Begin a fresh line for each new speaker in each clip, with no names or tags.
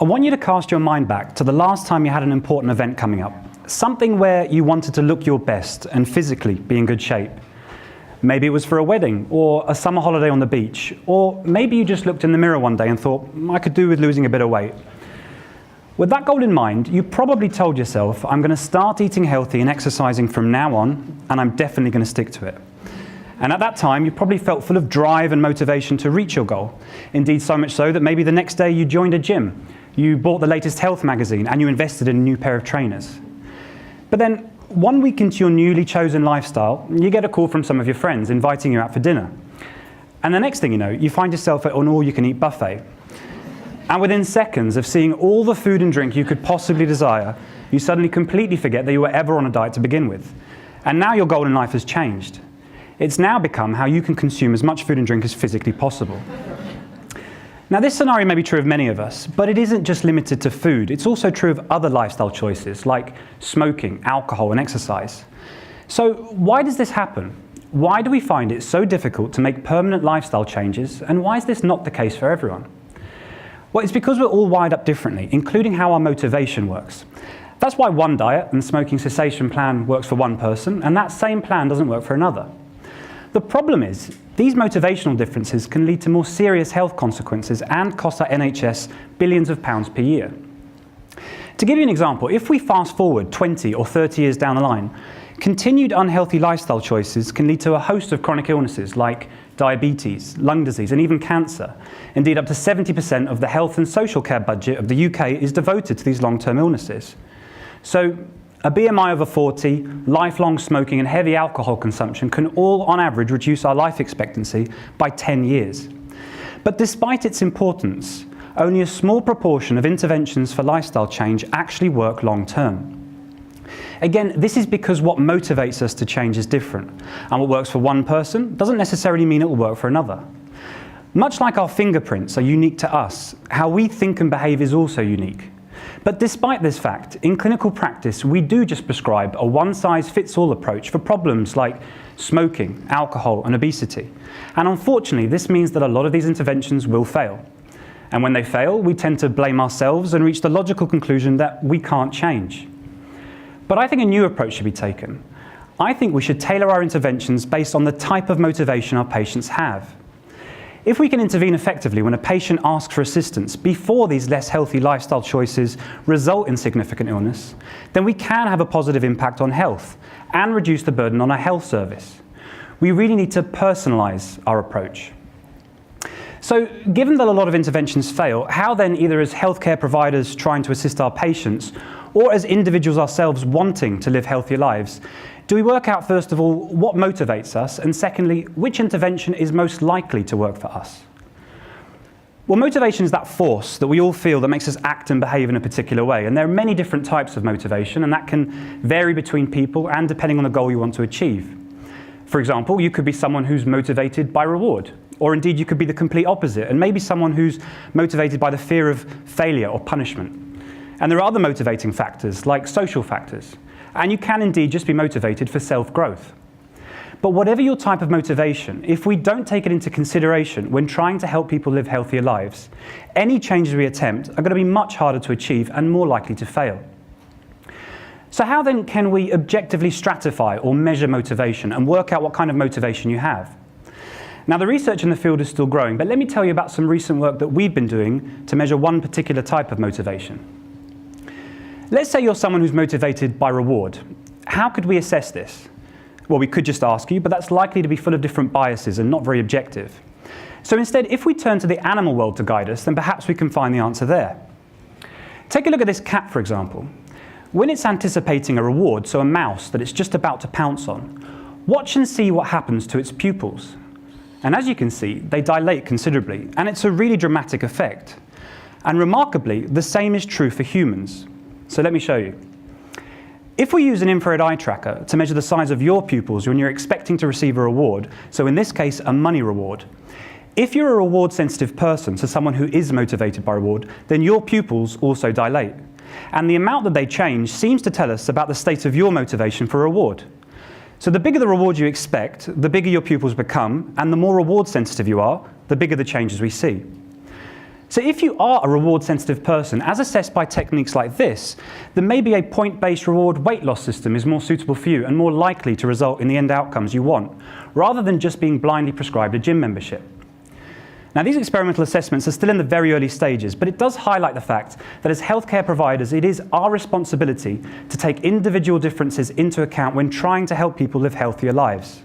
I want you to cast your mind back to the last time you had an important event coming up, something where you wanted to look your best and physically be in good shape. Maybe it was for a wedding or a summer holiday on the beach, or maybe you just looked in the mirror one day and thought, I could do with losing a bit of weight. With that goal in mind, you probably told yourself, I'm going to start eating healthy and exercising from now on, and I'm definitely going to stick to it. And at that time, you probably felt full of drive and motivation to reach your goal. Indeed, so much so that maybe the next day you joined a gym, you bought the latest health magazine, and you invested in a new pair of trainers. But then, 1 week into your newly chosen lifestyle, you get a call from some of your friends inviting you out for dinner. And the next thing you know, you find yourself at an all-you-can-eat buffet. And within seconds of seeing all the food and drink you could possibly desire, you suddenly completely forget that you were ever on a diet to begin with. And now your goal in life has changed. It's now become how you can consume as much food and drink as physically possible. Now, this scenario may be true of many of us, but it isn't just limited to food. It's also true of other lifestyle choices like smoking, alcohol, and exercise. So why does this happen? Why do we find it so difficult to make permanent lifestyle changes, and why is this not the case for everyone? Well, it's because we're all wired up differently, including how our motivation works. That's why one diet and smoking cessation plan works for one person, and that same plan doesn't work for another. The problem is, these motivational differences can lead to more serious health consequences and cost our NHS billions of pounds per year. To give you an example, if we fast forward 20 or 30 years down the line, continued unhealthy lifestyle choices can lead to a host of chronic illnesses like diabetes, lung disease, and even cancer. Indeed, up to 70% of the health and social care budget of the UK is devoted to these long-term illnesses. So, a BMI over 40, lifelong smoking, and heavy alcohol consumption can all, on average, reduce our life expectancy by 10 years. But despite its importance, only a small proportion of interventions for lifestyle change actually work long-term. Again, this is because what motivates us to change is different, and what works for one person doesn't necessarily mean it will work for another. Much like our fingerprints are unique to us, how we think and behave is also unique. But despite this fact, in clinical practice, we do just prescribe a one-size-fits-all approach for problems like smoking, alcohol, and obesity. And unfortunately, this means that a lot of these interventions will fail. And when they fail, we tend to blame ourselves and reach the logical conclusion that we can't change. But I think a new approach should be taken. I think we should tailor our interventions based on the type of motivation our patients have. If we can intervene effectively when a patient asks for assistance before these less healthy lifestyle choices result in significant illness, then we can have a positive impact on health and reduce the burden on our health service. We really need to personalize our approach. So, given that a lot of interventions fail, how then, either as healthcare providers trying to assist our patients, or as individuals ourselves wanting to live healthier lives, do we work out, first of all, what motivates us, and secondly, which intervention is most likely to work for us? Well, motivation is that force that we all feel that makes us act and behave in a particular way, and there are many different types of motivation, and that can vary between people and depending on the goal you want to achieve. For example, you could be someone who's motivated by reward, or indeed you could be the complete opposite, and maybe someone who's motivated by the fear of failure or punishment. And there are other motivating factors, like social factors. And you can indeed just be motivated for self-growth. But whatever your type of motivation, if we don't take it into consideration when trying to help people live healthier lives, any changes we attempt are going to be much harder to achieve and more likely to fail. So how then can we objectively stratify or measure motivation and work out what kind of motivation you have? Now, the research in the field is still growing, but let me tell you about some recent work that we've been doing to measure one particular type of motivation. Let's say you're someone who's motivated by reward. How could we assess this? Well, we could just ask you, but that's likely to be full of different biases and not very objective. So instead, if we turn to the animal world to guide us, then perhaps we can find the answer there. Take a look at this cat, for example. When it's anticipating a reward, so a mouse that it's just about to pounce on, watch and see what happens to its pupils. And as you can see, they dilate considerably, and it's a really dramatic effect. And remarkably, the same is true for humans. So let me show you. If we use an infrared eye tracker to measure the size of your pupils when you're expecting to receive a reward, so in this case, a money reward, if you're a reward-sensitive person, so someone who is motivated by reward, then your pupils also dilate. And the amount that they change seems to tell us about the state of your motivation for reward. So the bigger the reward you expect, the bigger your pupils become, and the more reward-sensitive you are, the bigger the changes we see. So if you are a reward-sensitive person, as assessed by techniques like this, then maybe a point-based reward weight loss system is more suitable for you and more likely to result in the end outcomes you want, rather than just being blindly prescribed a gym membership. Now, these experimental assessments are still in the very early stages, but it does highlight the fact that as healthcare providers, it is our responsibility to take individual differences into account when trying to help people live healthier lives.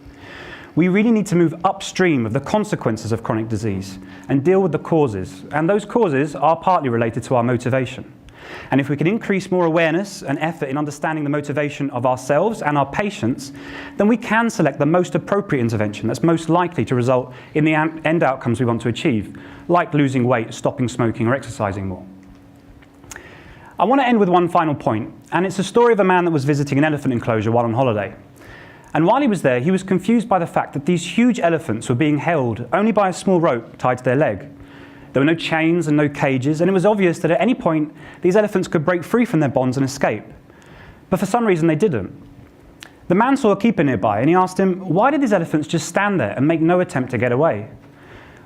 We really need to move upstream of the consequences of chronic disease and deal with the causes, and those causes are partly related to our motivation. And if we can increase more awareness and effort in understanding the motivation of ourselves and our patients, then we can select the most appropriate intervention that's most likely to result in the end outcomes we want to achieve, like losing weight, stopping smoking, or exercising more. I want to end with one final point, and it's a story of a man that was visiting an elephant enclosure while on holiday. And while he was there, he was confused by the fact that these huge elephants were being held only by a small rope tied to their leg. There were no chains and no cages, and it was obvious that at any point, these elephants could break free from their bonds and escape. But for some reason, they didn't. The man saw a keeper nearby, and he asked him, why did these elephants just stand there and make no attempt to get away?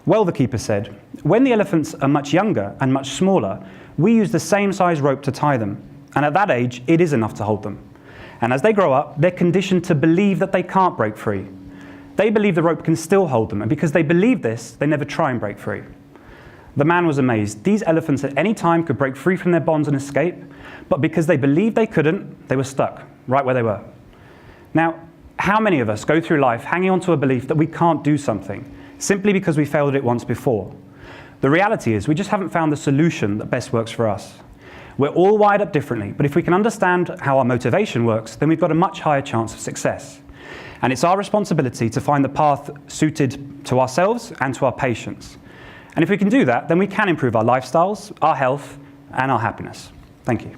Well, the keeper said, when the elephants are much younger and much smaller, we use the same size rope to tie them, and at that age, it is enough to hold them. And as they grow up, they're conditioned to believe that they can't break free. They believe the rope can still hold them, and because they believe this, they never try and break free. The man was amazed. These elephants at any time could break free from their bonds and escape, but because they believed they couldn't, they were stuck right where they were. Now, how many of us go through life hanging on to a belief that we can't do something, simply because we failed at it once before? The reality is we just haven't found the solution that best works for us. We're all wired up differently, but if we can understand how our motivation works, then we've got a much higher chance of success. And it's our responsibility to find the path suited to ourselves and to our patients. And if we can do that, then we can improve our lifestyles, our health, and our happiness. Thank you.